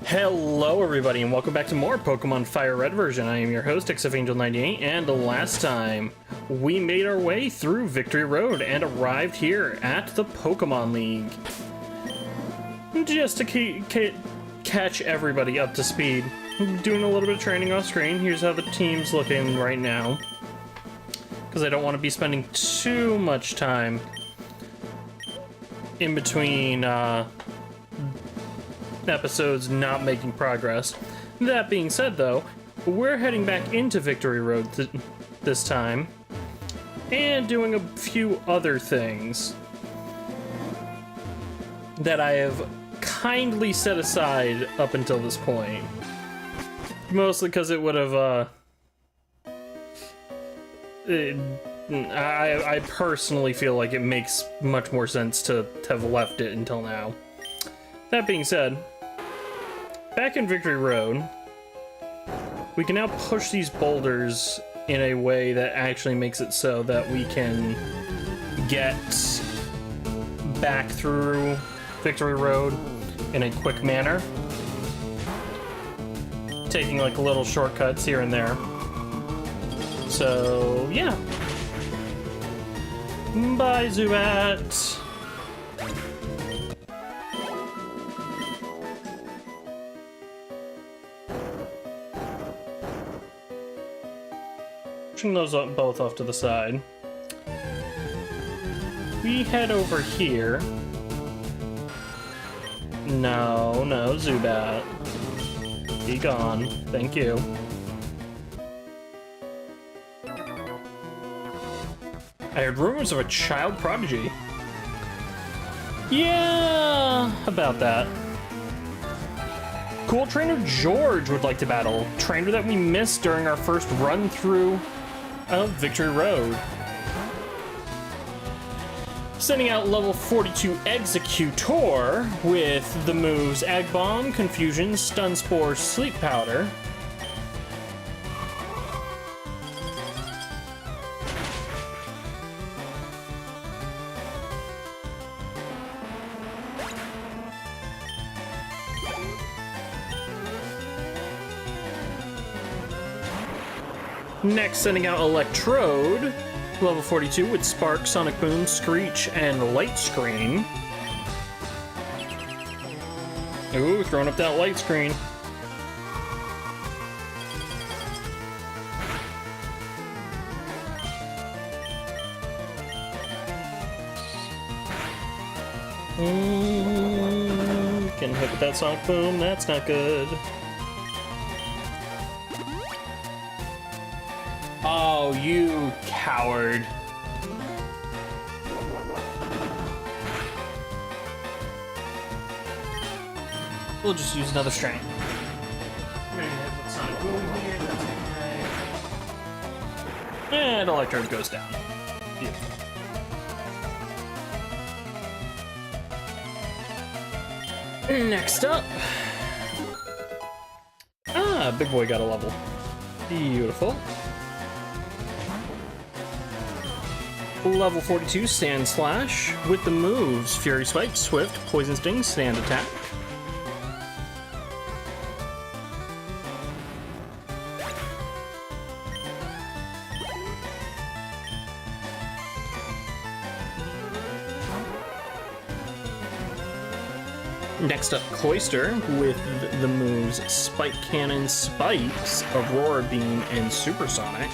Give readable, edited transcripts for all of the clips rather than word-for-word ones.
Hello everybody and welcome back to more Pokemon FireRed version. I am your host, XFAngel98, and last time we made our way through Victory Road and arrived here at the Pokemon League. Just to catch everybody up to speed, I'm doing a little bit of training off screen. Here's how the team's looking right now, because I don't want to be spending too much time in between episodes not making progress. That being said though, we're heading back into Victory Road this time and doing a few other things that I have kindly set aside up until this point. Mostly because it would have I personally feel like it makes much more sense to have left it until now. That being said, back in Victory Road, we can now push these boulders in a way that actually makes it so that we can get back through Victory Road in a quick manner, taking like little shortcuts here and there. So yeah, bye Zubat. Pushing those both off to the side. We head over here. No, Zubat. Be gone. Thank you. I heard rumors of a child prodigy. Yeah, about that. Cool Trainer George would like to battle. Trainer that we missed during our first run through of Victory Road. Sending out level 42 Executor with the moves Egg Bomb, Confusion, Stun Spore, Sleep Powder. Next, sending out Electrode, level 42 with Spark, Sonic Boom, Screech, and Light Screen. Ooh, throwing up that light screen. Getting hit with that Sonic Boom, that's not good. Oh, you coward. We'll just use another strain. And Electrode goes down. Beautiful. Next up. Big boy got a level. Beautiful. Level 42 Sand Slash with the moves Fury Swipe, Swift, Poison Sting, Sand Attack. Next up, Cloyster with the moves Spike Cannon, Spikes, Aurora Beam, and Supersonic.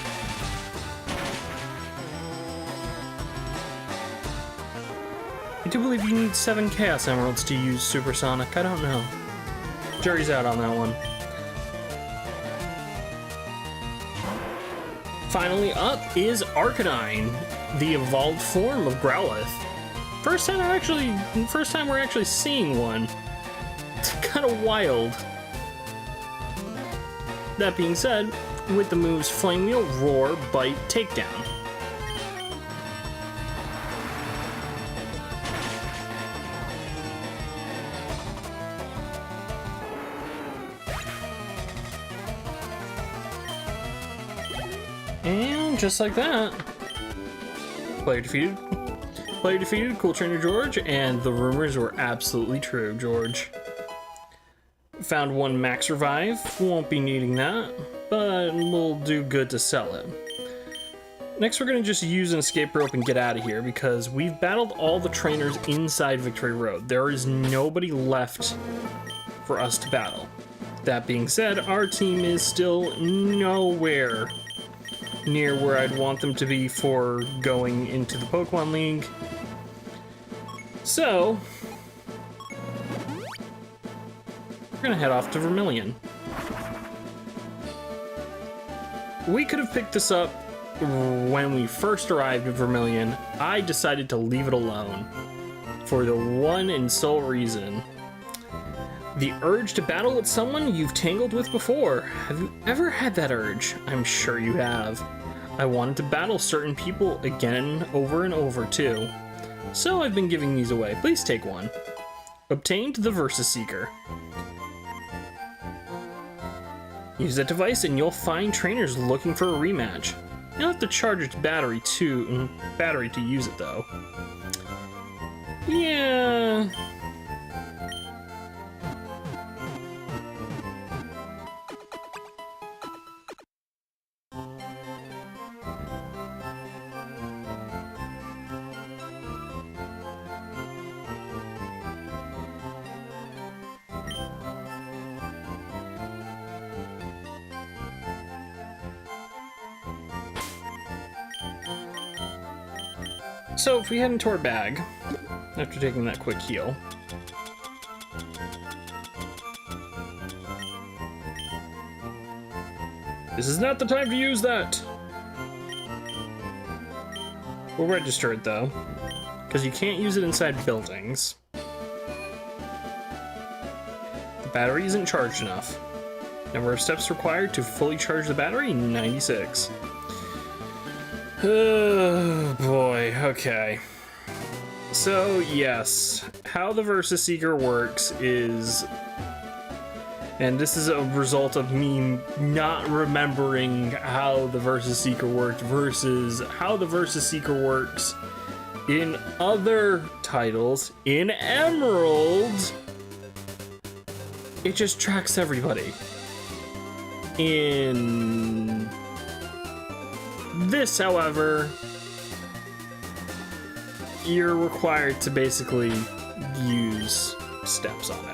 I do believe you need 7 Chaos Emeralds to use Supersonic. I don't know. Jury's out on that one. Finally up is Arcanine, the evolved form of Growlithe. First time we're actually seeing one. It's kind of wild. That being said, with the moves Flame Wheel, Roar, Bite, Takedown. And just like that, player defeated. Player defeated, Cool Trainer George, and the rumors were absolutely true, George. Found one max revive. Won't be needing that, but we'll do good to sell it. Next, we're gonna just use an escape rope and get out of here because we've battled all the trainers inside Victory Road. There is nobody left for us to battle. That being said, our team is still nowhere near where I'd want them to be for going into the Pokemon League. So, we're gonna head off to Vermilion. We could have picked this up when we first arrived at Vermilion. I decided to leave it alone for the one and sole reason. The urge to battle with someone you've tangled with before. Have you ever had that urge? I'm sure you have. I wanted to battle certain people again over and over too. So I've been giving these away. Please take one. Obtained the Versus Seeker. Use that device and you'll find trainers looking for a rematch. You'll have to charge its battery to use it though. Yeah. So if we head into our bag, after taking that quick heal, this is not the time to use that. We'll register it though, because you can't use it inside buildings. The battery isn't charged enough. Number of steps required to fully charge the battery, 96. Oh boy, okay. So yes, how the Versus Seeker works is, and this is a result of me not remembering how the Versus Seeker worked versus how the Versus Seeker works in other titles. In Emerald, it just tracks everybody. In this, however, you're required to basically use steps on it.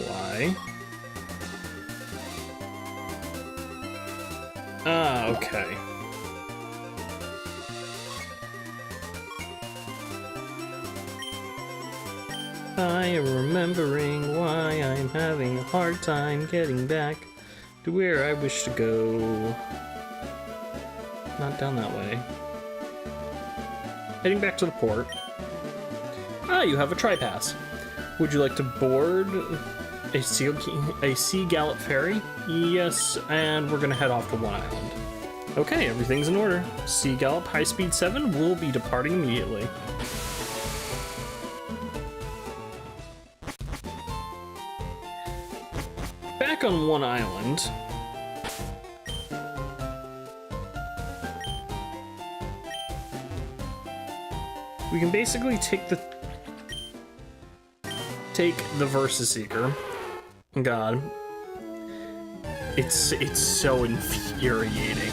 Why? Ah, okay. I am remembering why I'm having a hard time getting back to where I wish to go. Not down that way. Heading back to the port. Ah, you have a tri-pass. Would you like to board a sea gallop ferry? Yes, and we're gonna head off to One Island. Okay, everything's in order. Sea Gallop High Speed 7 will be departing immediately. Back on One Island. We can basically take the Versus Seeker. God. It's so infuriating.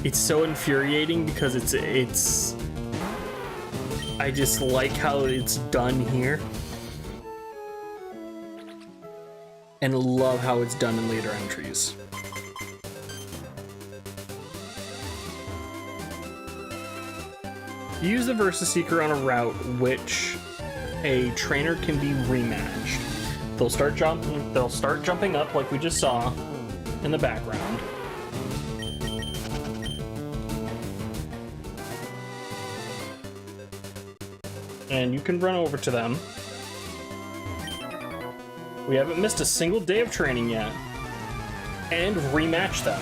It's so infuriating because it's I just like how it's done here. And love how it's done in later entries. Use the Versus Seeker on a route which a trainer can be rematched. They'll start jumping up like we just saw in the background. And you can run over to them. We haven't missed a single day of training yet. And rematch them.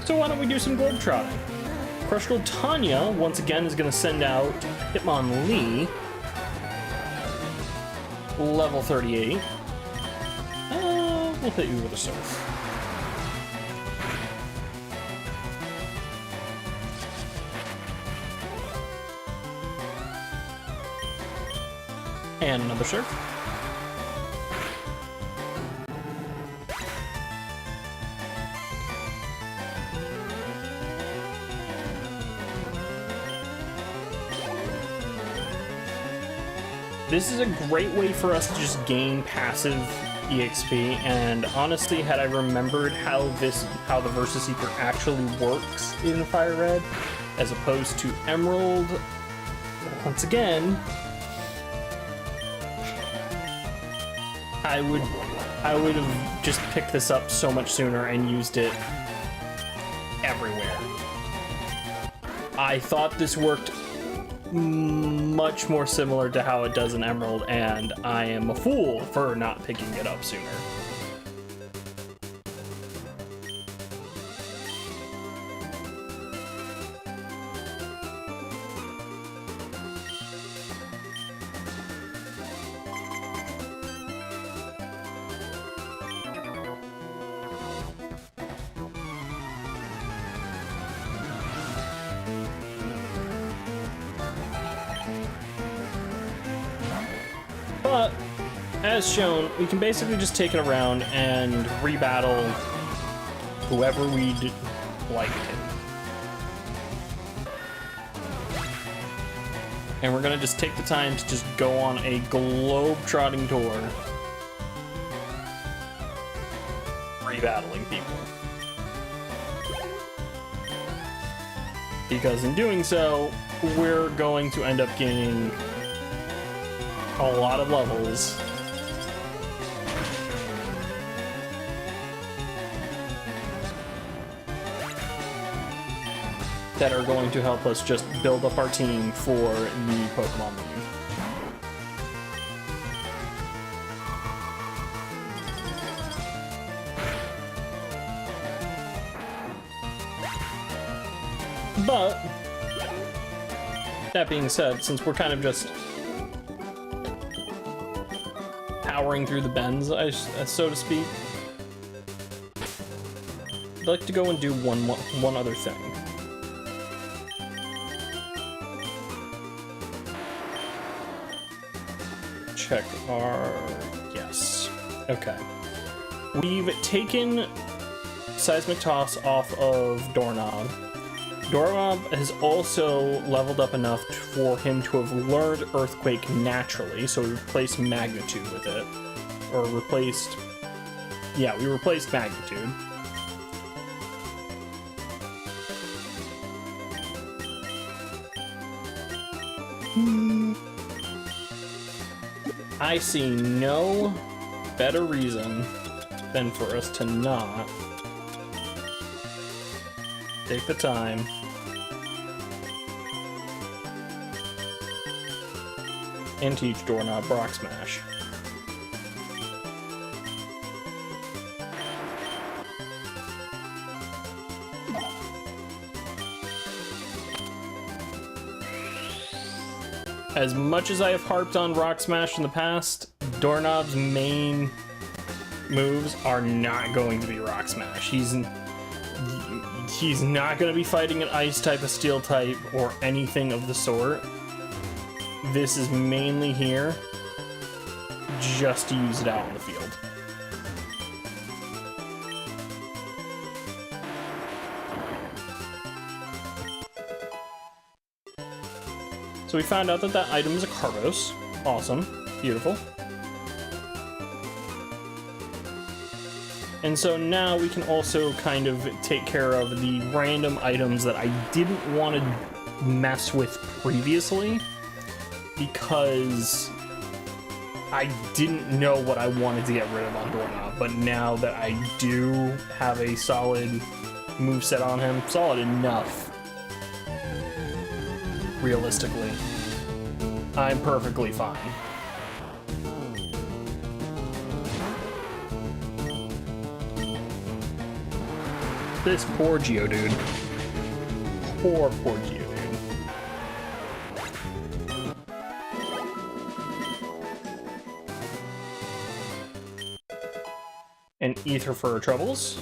So why don't we do some globetrotting? Crush Girl Tanya, once again, is going to send out Hitmonlee, level 38. We'll hit you with a surf. And another surf. This is a great way for us to just gain passive EXP, and honestly, had I remembered how the Versus Seeker actually works in FireRed, as opposed to Emerald, once again, I would have just picked this up so much sooner and used it everywhere. I thought this worked much more similar to how it does in Emerald, and I am a fool for not picking it up sooner. But, as shown, we can basically just take it around and rebattle whoever we'd like to. And we're gonna just take the time to just go on a globe-trotting tour, rebattling people. Because in doing so, we're going to end up gaining a lot of levels. That are going to help us just build up our team for the Pokemon League. But, that being said, since we're kind of just powering through the bends, so to speak, I'd like to go and do one other thing. Check our... yes. Okay. We've taken Seismic Toss off of Doorknob. Doorknob has also leveled up enough for him to have learned Earthquake naturally, so we replaced Magnitude with it. Or replaced... yeah, we replaced Magnitude. I see no better reason than for us to not take the time and teach Doorknob Rock Smash. As much as I have harped on Rock Smash in the past, Doorknob's main moves are not going to be Rock Smash. He's not going to be fighting an Ice type, a Steel type, or anything of the sort. This is mainly here just to use it out in the field. So we found out that that item is a Cardos. Awesome. Beautiful. And so now we can also kind of take care of the random items that I didn't want to mess with previously because I didn't know what I wanted to get rid of on Doorknob. But now that I do have a solid moveset on him, solid enough, realistically, I'm perfectly fine. This poor Geodude. Poor Geodude. And ether for our troubles.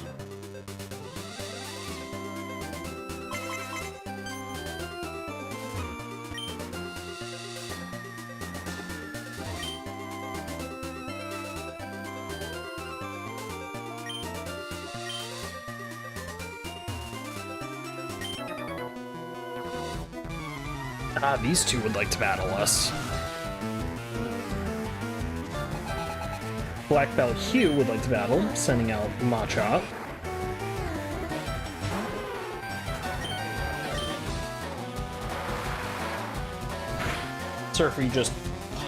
Ah, these two would like to battle us. Black Belt Hugh would like to battle, sending out Machop. Surfy just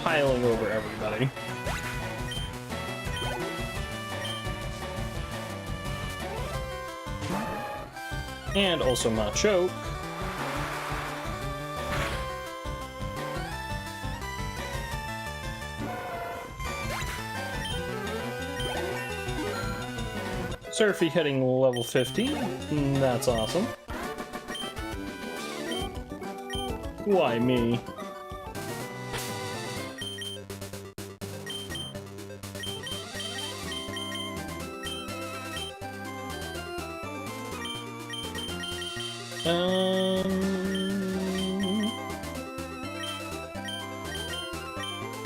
piling over everybody. And also Machoke. Surfy hitting level 50. That's awesome. Why me?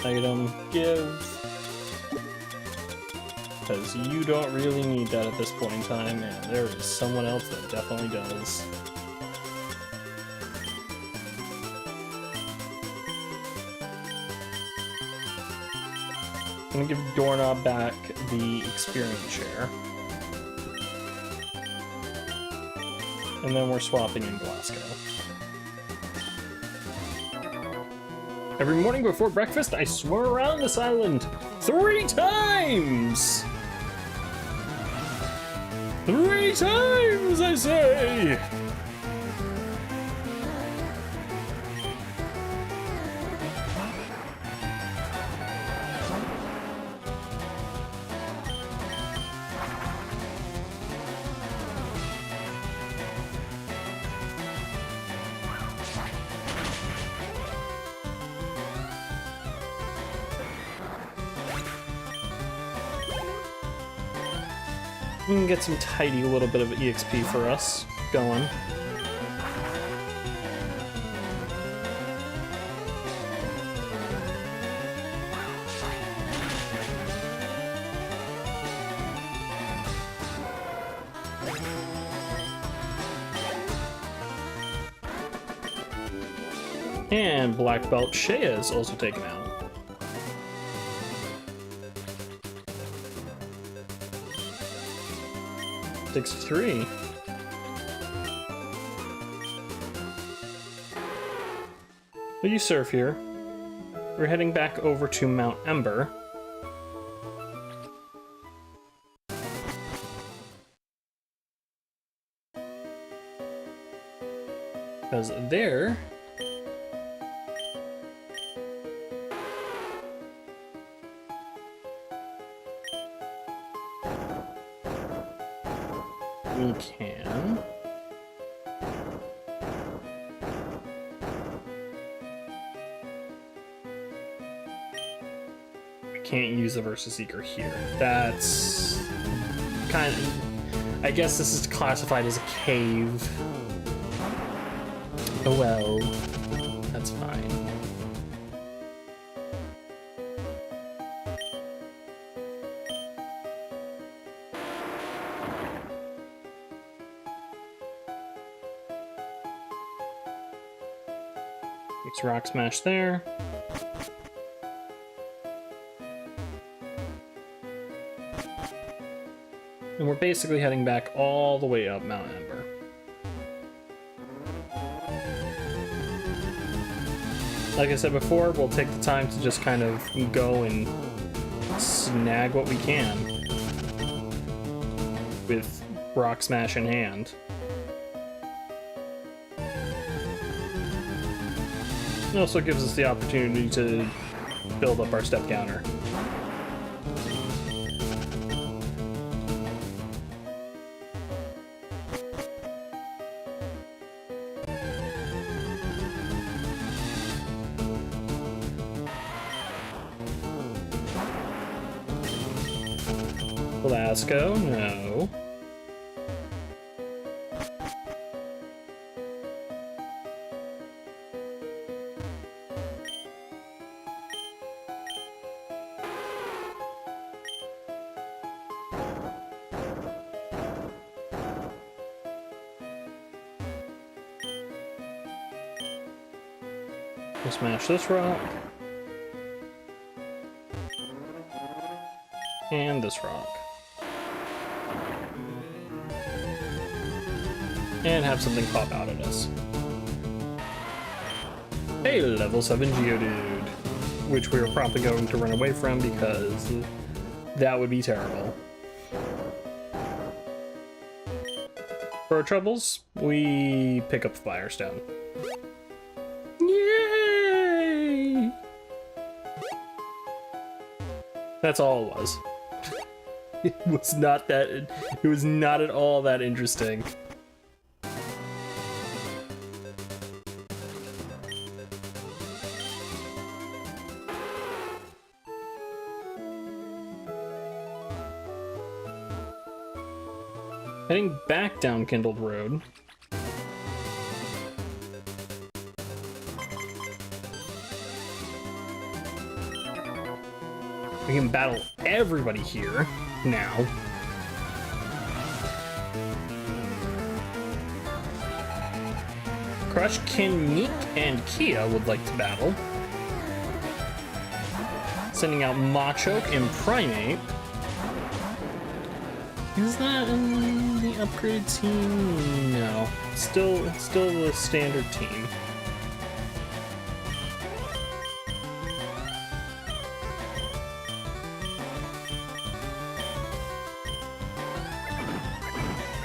Item give. Because you don't really need that at this point in time, and there is someone else that definitely does. I'm gonna give Doorknob back the experience share. And then we're swapping in Glasgow. Every morning before breakfast, I swim around this island 3 times! 3 times, I say! We can get some tidy little bit of EXP for us going. And Black Belt Shea is also taken out. Three. Will you surf here? We're heading back over to Mount Ember. Because there... we can... we can't use the Versus Seeker here. That's... kind of... I guess this is classified as a cave. Oh well. That's fine. It's Rock Smash there. And we're basically heading back all the way up Mount Ember. Like I said before, we'll take the time to just kind of go and snag what we can with Rock Smash in hand. It also gives us the opportunity to build up our step counter. Glasgow? No. We'll smash this rock. And this rock. And have something pop out at us. Hey, level 7 Geodude. Which we are probably going to run away from because that would be terrible. For our troubles, we pick up Firestone. Yay! That's all it was. It was not at all that interesting. Heading back down Kindled Road. We can battle everybody here now. Crush, Meek, and Kia would like to battle. Sending out Machoke and Primeape. Is that in the upgraded team? No. Still the standard team.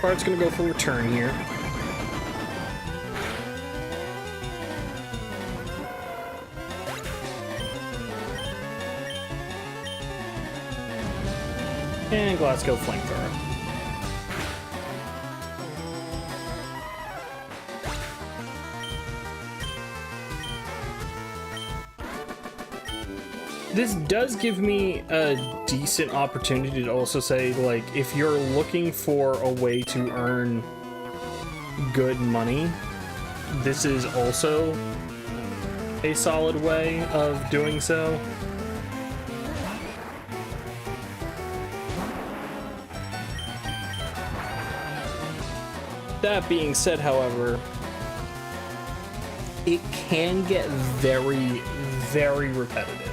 Bart's gonna go for return here. And Glasgow Flamethrower. This does give me a decent opportunity to also say, like, if you're looking for a way to earn good money, this is also a solid way of doing so. That being said, however, it can get very, very repetitive.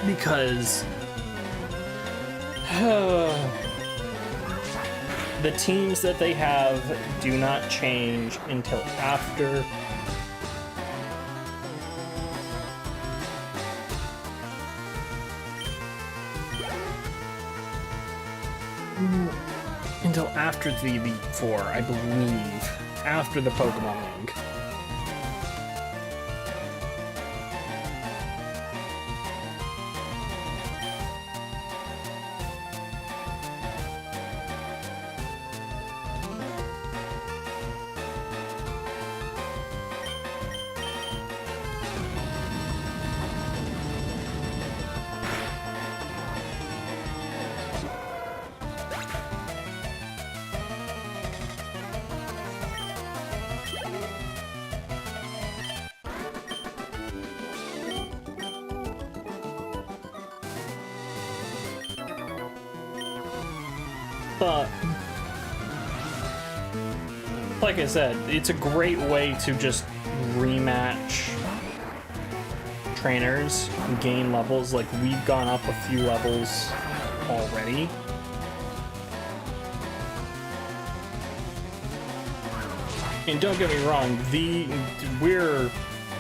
Because the teams that they have do not change until after the Elite Four, I believe, after the Pokemon League. But, like I said, it's a great way to just rematch trainers and gain levels. Like, we've gone up a few levels already. And don't get me wrong, we're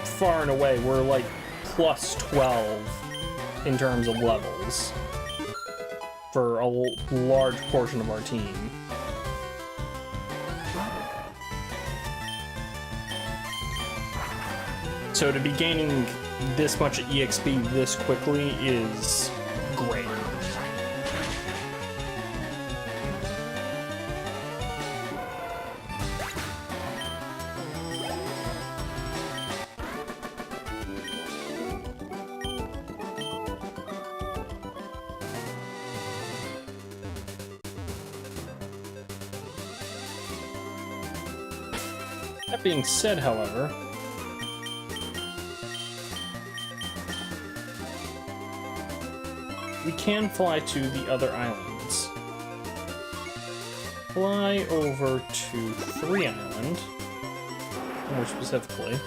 far and away, we're like plus 12 in terms of levels for a large portion of our team. So to be gaining this much EXP this quickly is great. That being said, however, we can fly to the other islands. Fly over to 3 Island, more specifically.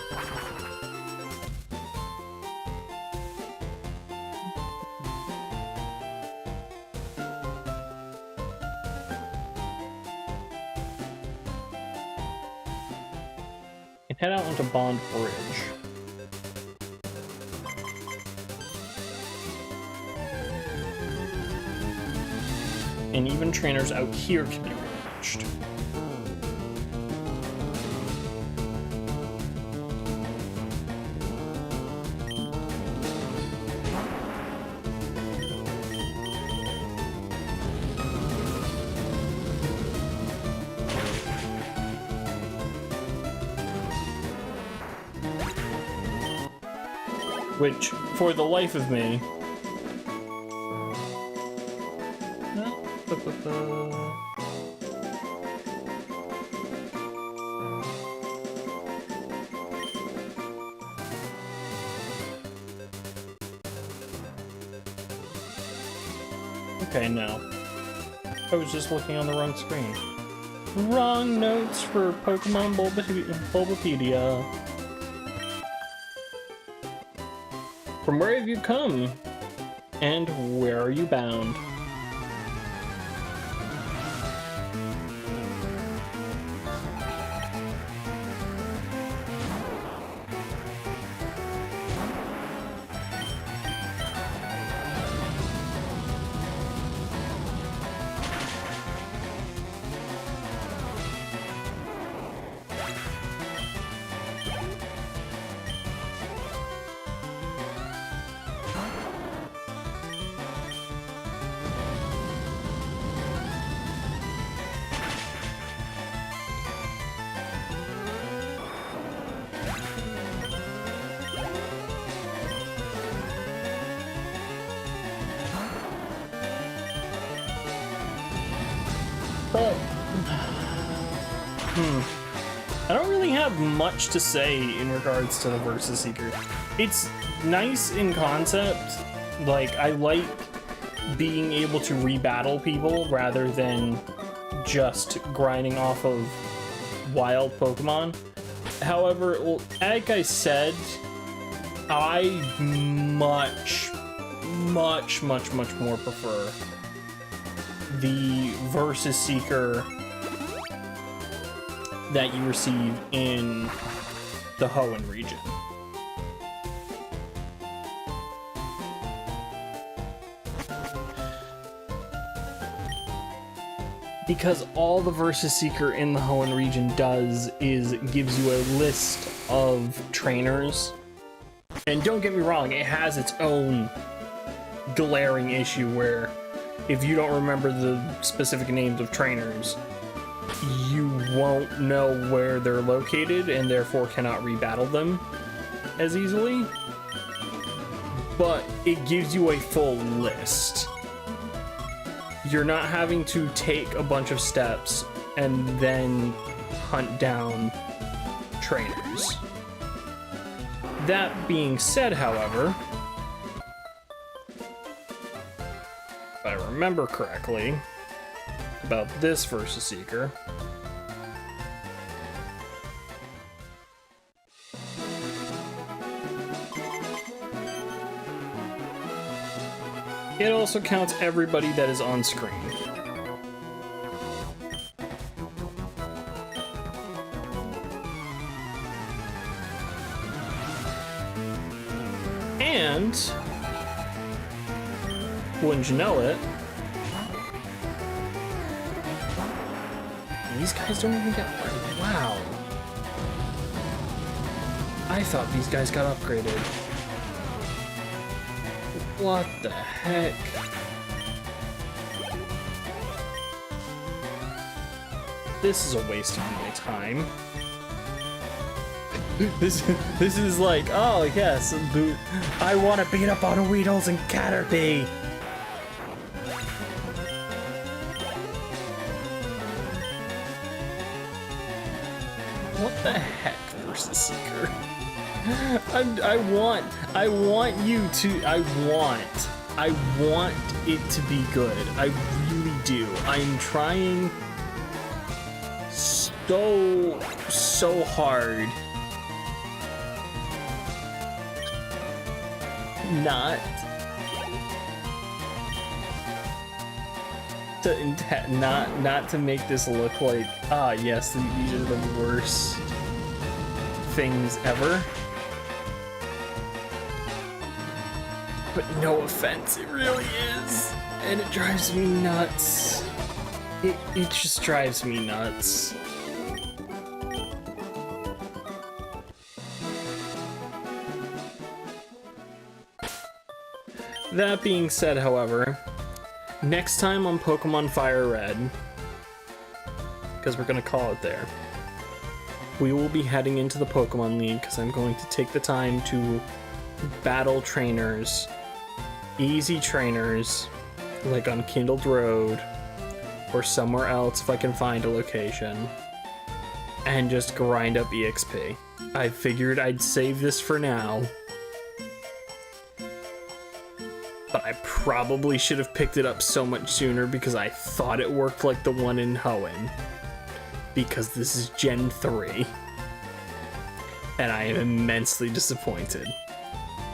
And head out onto Bond Bridge. And even trainers out here can be reached. Which, for the life of me... Okay, no. I was just looking on the wrong screen. Wrong notes for Pokemon Bulbapedia. From where have you come? And where are you bound? But I don't really have much to say in regards to the Versus Seeker. It's nice in concept. Like, I like being able to rebattle people rather than just grinding off of wild Pokemon. However, like I said, I much more prefer the Versus Seeker that you receive in the Hoenn region. Because all the Versus Seeker in the Hoenn region does is gives you a list of trainers. And don't get me wrong, it has its own glaring issue where if you don't remember the specific names of trainers, you won't know where they're located and therefore cannot rebattle them as easily. But it gives you a full list. You're not having to take a bunch of steps and then hunt down trainers. That being said, however, if I remember correctly about this Versus Seeker, it also counts everybody that is on screen. And wouldn't you know it, these guys don't even get upgraded. Wow. I thought these guys got upgraded. What the heck? This is a waste of my time. This is like, oh yes, I want to beat up on Weedles and Caterpie. What the heck, Versus Seeker? I want you to, I want it to be good. I really do. I'm trying so hard not to make this look like, yes, these are the worst things ever. But no offense, it really is. And it drives me nuts. It just drives me nuts. That being said, however, next time on Pokemon FireRed, because we're gonna call it there, we will be heading into the Pokemon League because I'm going to take the time to battle trainers, easy trainers, like on Kindled Road or somewhere else if I can find a location, and just grind up EXP. I figured I'd save this for now, but I probably should have picked it up so much sooner because I thought it worked like the one in Hoenn, because this is Gen 3, and I am immensely disappointed.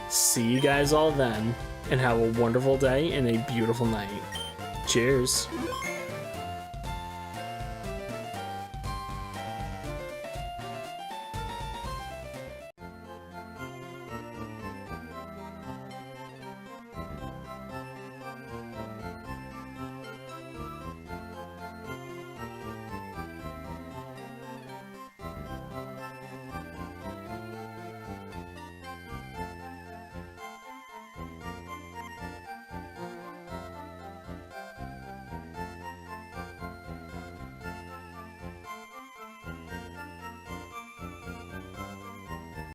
See you guys all then, and have a wonderful day and a beautiful night. Cheers.